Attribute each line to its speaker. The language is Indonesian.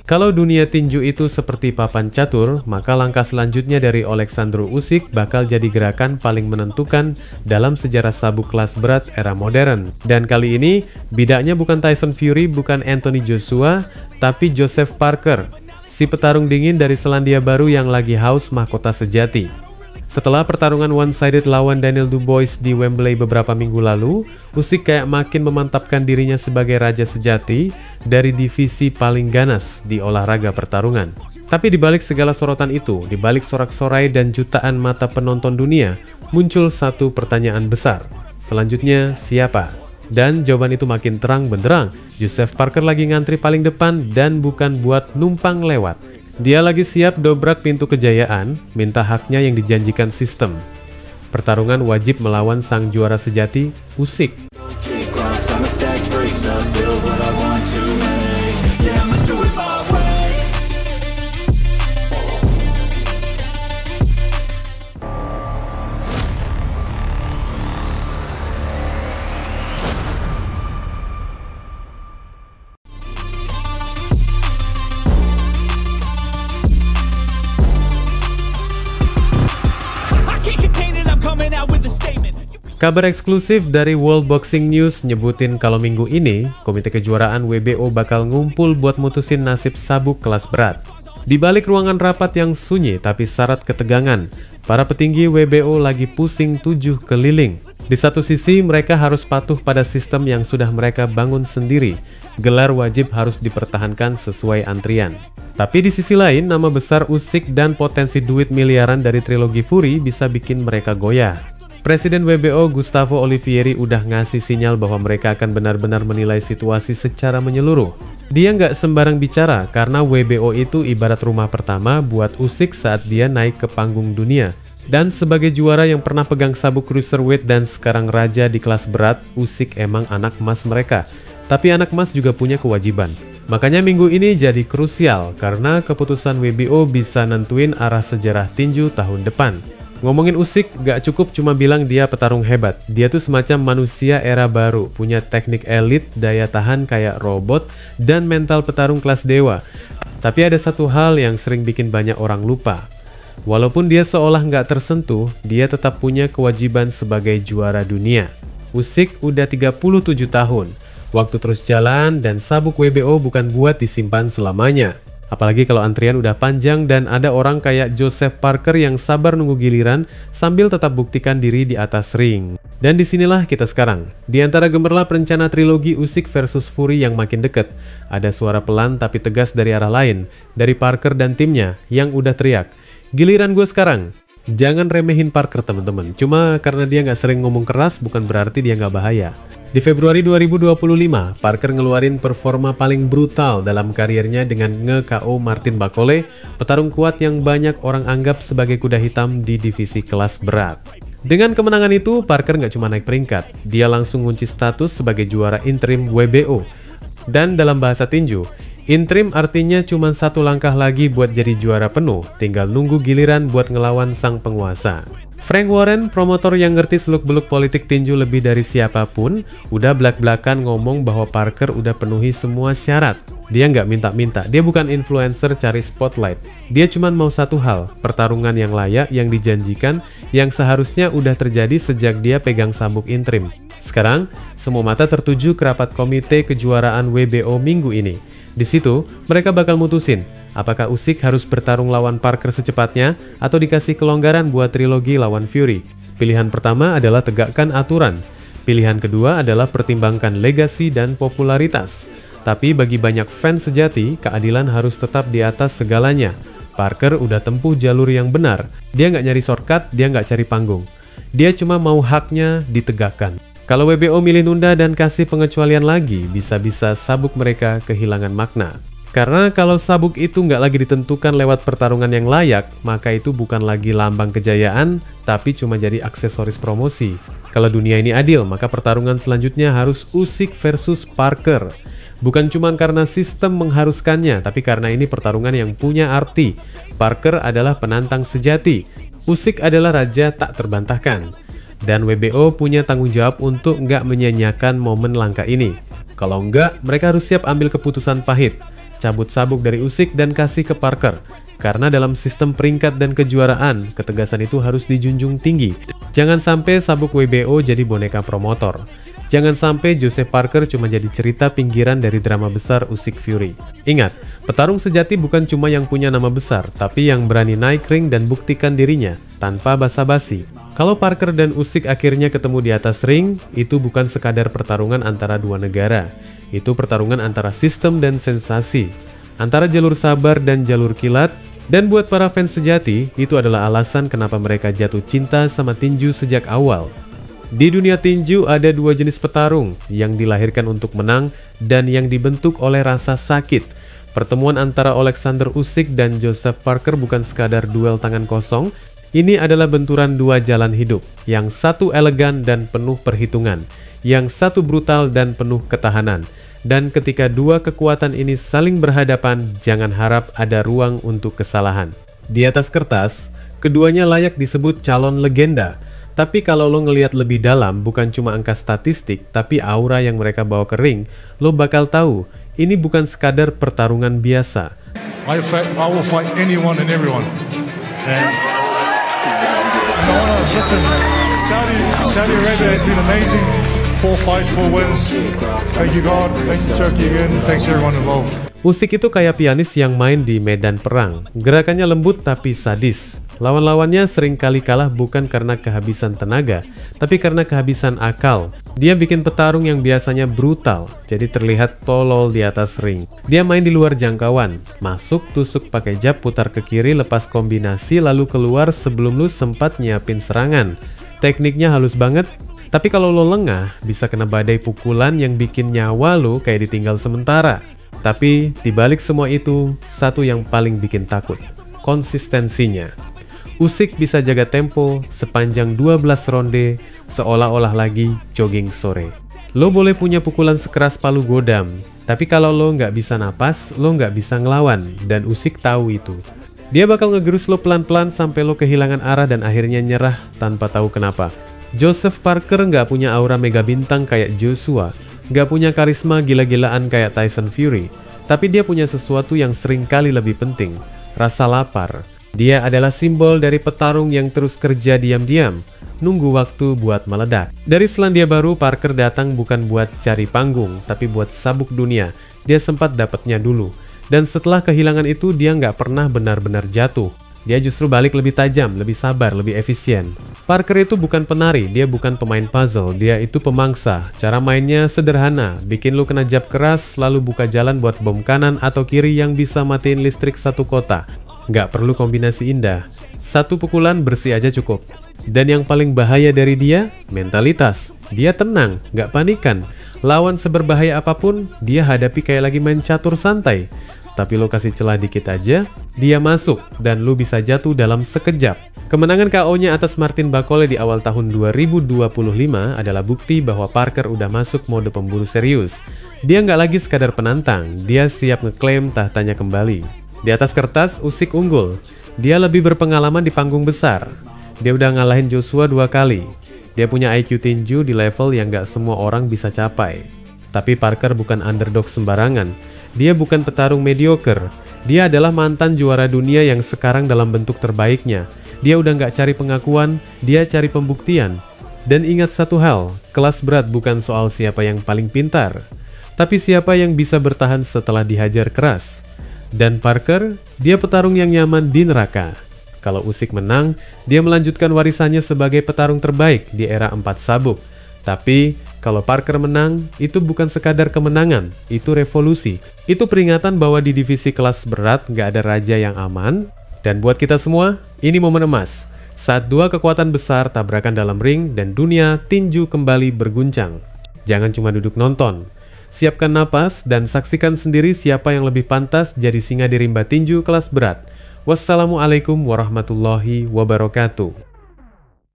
Speaker 1: Kalau dunia tinju itu seperti papan catur, maka langkah selanjutnya dari Oleksandr Usyk bakal jadi gerakan paling menentukan dalam sejarah sabuk kelas berat era modern. Dan kali ini, bidaknya bukan Tyson Fury, bukan Anthony Joshua, tapi Joseph Parker, si petarung dingin dari Selandia Baru yang lagi haus mahkota sejati. Setelah pertarungan one-sided lawan Daniel Dubois di Wembley beberapa minggu lalu, Usyk kayak makin memantapkan dirinya sebagai raja sejati dari divisi paling ganas di olahraga pertarungan. Tapi dibalik segala sorotan itu, dibalik sorak-sorai dan jutaan mata penonton dunia, muncul satu pertanyaan besar. Selanjutnya, siapa? Dan jawaban itu makin terang benderang. Joseph Parker lagi ngantri paling depan dan bukan buat numpang lewat. Dia lagi siap dobrak pintu kejayaan, minta haknya yang dijanjikan sistem. Pertarungan wajib melawan sang juara sejati, Usyk. Kabar eksklusif dari World Boxing News nyebutin kalau minggu ini, Komite Kejuaraan WBO bakal ngumpul buat mutusin nasib sabuk kelas berat. Di balik ruangan rapat yang sunyi tapi syarat ketegangan, para petinggi WBO lagi pusing 7 keliling. Di satu sisi, mereka harus patuh pada sistem yang sudah mereka bangun sendiri. Gelar wajib harus dipertahankan sesuai antrian. Tapi di sisi lain, nama besar Usyk dan potensi duit miliaran dari trilogi Fury bisa bikin mereka goyah. Presiden WBO Gustavo Olivieri udah ngasih sinyal bahwa mereka akan benar-benar menilai situasi secara menyeluruh. Dia nggak sembarang bicara karena WBO itu ibarat rumah pertama buat Usyk saat dia naik ke panggung dunia. Dan sebagai juara yang pernah pegang sabuk cruiserweight dan sekarang raja di kelas berat, Usyk emang anak emas mereka. Tapi anak emas juga punya kewajiban. Makanya minggu ini jadi krusial karena keputusan WBO bisa nentuin arah sejarah tinju tahun depan. Ngomongin Usyk, gak cukup cuma bilang dia petarung hebat. Dia tuh semacam manusia era baru, punya teknik elit, daya tahan kayak robot, dan mental petarung kelas dewa. Tapi ada satu hal yang sering bikin banyak orang lupa. Walaupun dia seolah gak tersentuh, dia tetap punya kewajiban sebagai juara dunia. Usyk udah 37 tahun. Waktu terus jalan dan sabuk WBO bukan buat disimpan selamanya. Apalagi kalau antrian udah panjang dan ada orang kayak Joseph Parker yang sabar nunggu giliran sambil tetap buktikan diri di atas ring. Dan disinilah kita sekarang. Di antara gemerlap rencana trilogi Usyk versus Fury yang makin deket, ada suara pelan tapi tegas dari arah lain, dari Parker dan timnya yang udah teriak, "Giliran gue sekarang." Jangan remehin Parker teman-teman, cuma karena dia nggak sering ngomong keras bukan berarti dia nggak bahaya. Di Februari 2025, Parker ngeluarin performa paling brutal dalam karirnya dengan nge-KO Martin Bakole, petarung kuat yang banyak orang anggap sebagai kuda hitam di divisi kelas berat. Dengan kemenangan itu, Parker nggak cuma naik peringkat, dia langsung ngunci status sebagai juara interim WBO. Dan dalam bahasa tinju, interim artinya cuma satu langkah lagi buat jadi juara penuh, tinggal nunggu giliran buat ngelawan sang penguasa. Frank Warren, promotor yang ngerti seluk-beluk politik tinju lebih dari siapapun, udah belak-belakan ngomong bahwa Parker udah penuhi semua syarat. Dia nggak minta-minta, dia bukan influencer cari spotlight. Dia cuma mau satu hal, pertarungan yang layak, yang dijanjikan, yang seharusnya udah terjadi sejak dia pegang sabuk interim. Sekarang, semua mata tertuju ke rapat komite kejuaraan WBO minggu ini. Di situ, mereka bakal mutusin apakah Usyk harus bertarung lawan Parker secepatnya atau dikasih kelonggaran buat trilogi lawan Fury. Pilihan pertama adalah tegakkan aturan. Pilihan kedua adalah pertimbangkan legasi dan popularitas. Tapi bagi banyak fans sejati, keadilan harus tetap di atas segalanya. Parker udah tempuh jalur yang benar. Dia nggak nyari shortcut, dia nggak cari panggung. Dia cuma mau haknya ditegakkan. Kalau WBO milih nunda dan kasih pengecualian lagi, bisa-bisa sabuk mereka kehilangan makna. Karena kalau sabuk itu nggak lagi ditentukan lewat pertarungan yang layak, maka itu bukan lagi lambang kejayaan, tapi cuma jadi aksesoris promosi. Kalau dunia ini adil, maka pertarungan selanjutnya harus Usyk versus Parker. Bukan cuma karena sistem mengharuskannya, tapi karena ini pertarungan yang punya arti. Parker adalah penantang sejati. Usyk adalah raja tak terbantahkan. Dan WBO punya tanggung jawab untuk nggak menyia-nyiakan momen langka ini. Kalau nggak, mereka harus siap ambil keputusan pahit, cabut sabuk dari Usyk dan kasih ke Parker. Karena dalam sistem peringkat dan kejuaraan, ketegasan itu harus dijunjung tinggi. Jangan sampai sabuk WBO jadi boneka promotor. Jangan sampai Joseph Parker cuma jadi cerita pinggiran dari drama besar Usyk Fury. Ingat, petarung sejati bukan cuma yang punya nama besar, tapi yang berani naik ring dan buktikan dirinya tanpa basa-basi. Kalau Parker dan Usyk akhirnya ketemu di atas ring, itu bukan sekadar pertarungan antara dua negara. Itu pertarungan antara sistem dan sensasi, antara jalur sabar dan jalur kilat. Dan buat para fans sejati, itu adalah alasan kenapa mereka jatuh cinta sama tinju sejak awal. Di dunia tinju ada dua jenis petarung, yang dilahirkan untuk menang dan yang dibentuk oleh rasa sakit. Pertemuan antara Alexander Usyk dan Joseph Parker bukan sekadar duel tangan kosong, ini adalah benturan dua jalan hidup, yang satu elegan dan penuh perhitungan, yang satu brutal dan penuh ketahanan. Dan ketika dua kekuatan ini saling berhadapan, jangan harap ada ruang untuk kesalahan. Di atas kertas, keduanya layak disebut calon legenda. Tapi kalau lo ngelihat lebih dalam, bukan cuma angka statistik, tapi aura yang mereka bawa ke ring, lo bakal tahu, ini bukan sekadar pertarungan biasa.
Speaker 2: I will fight anyone and everyone. And listen, Saudi Arabia has been amazing. 4 fights, 4 wins. Thank you God, thanks to Turkey again, thanks everyone involved.
Speaker 1: Usyk itu kayak pianis yang main di medan perang. Gerakannya lembut tapi sadis. Lawan-lawannya sering kali kalah bukan karena kehabisan tenaga, tapi karena kehabisan akal. Dia bikin petarung yang biasanya brutal, jadi terlihat tolol di atas ring. Dia main di luar jangkauan, masuk, tusuk pakai jab, putar ke kiri, lepas kombinasi, lalu keluar sebelum lu sempat nyiapin serangan. Tekniknya halus banget, tapi kalau lo lengah, bisa kena badai pukulan yang bikin nyawa lo kayak ditinggal sementara. Tapi dibalik semua itu, satu yang paling bikin takut, konsistensinya. Usyk bisa jaga tempo sepanjang 12 ronde, seolah-olah lagi jogging sore. Lo boleh punya pukulan sekeras palu godam, tapi kalau lo nggak bisa napas, lo nggak bisa ngelawan, dan Usyk tahu itu. Dia bakal ngegerus lo pelan-pelan sampai lo kehilangan arah dan akhirnya nyerah tanpa tahu kenapa. Joseph Parker nggak punya aura mega bintang kayak Joshua, nggak punya karisma gila-gilaan kayak Tyson Fury, tapi dia punya sesuatu yang sering kali lebih penting, rasa lapar. Dia adalah simbol dari petarung yang terus kerja diam-diam, nunggu waktu buat meledak. Dari Selandia Baru, Parker datang bukan buat cari panggung, tapi buat sabuk dunia. Dia sempat dapatnya dulu, dan setelah kehilangan itu dia nggak pernah benar-benar jatuh. Dia justru balik lebih tajam, lebih sabar, lebih efisien. Parker itu bukan penari, dia bukan pemain puzzle, dia itu pemangsa. Cara mainnya sederhana, bikin lu kena jab keras, lalu buka jalan buat bom kanan atau kiri yang bisa matiin listrik satu kota. Nggak perlu kombinasi indah, satu pukulan bersih aja cukup. Dan yang paling bahaya dari dia, mentalitas. Dia tenang, nggak panikan. Lawan seberbahaya apapun, dia hadapi kayak lagi main catur santai. Tapi lo kasih celah dikit aja, dia masuk, dan lo bisa jatuh dalam sekejap. Kemenangan KO-nya atas Martin Bakole di awal tahun 2025 adalah bukti bahwa Parker udah masuk mode pemburu serius. Dia nggak lagi sekadar penantang, dia siap ngeklaim tahtanya kembali. Di atas kertas, Usyk unggul. Dia lebih berpengalaman di panggung besar. Dia udah ngalahin Joshua 2 kali. Dia punya IQ tinju di level yang gak semua orang bisa capai. Tapi Parker bukan underdog sembarangan. Dia bukan petarung mediocre. Dia adalah mantan juara dunia yang sekarang dalam bentuk terbaiknya. Dia udah gak cari pengakuan, dia cari pembuktian. Dan ingat satu hal, kelas berat bukan soal siapa yang paling pintar, tapi siapa yang bisa bertahan setelah dihajar keras. Dan Parker, dia petarung yang nyaman di neraka. Kalau Usyk menang, dia melanjutkan warisannya sebagai petarung terbaik di era 4 sabuk. Tapi, kalau Parker menang, itu bukan sekadar kemenangan, itu revolusi. Itu peringatan bahwa di divisi kelas berat nggak ada raja yang aman. Dan buat kita semua, ini momen emas. Saat dua kekuatan besar tabrakan dalam ring dan dunia tinju kembali berguncang. Jangan cuma duduk nonton. Siapkan napas dan saksikan sendiri siapa yang lebih pantas jadi singa di rimba tinju kelas berat. Wassalamualaikum warahmatullahi wabarakatuh.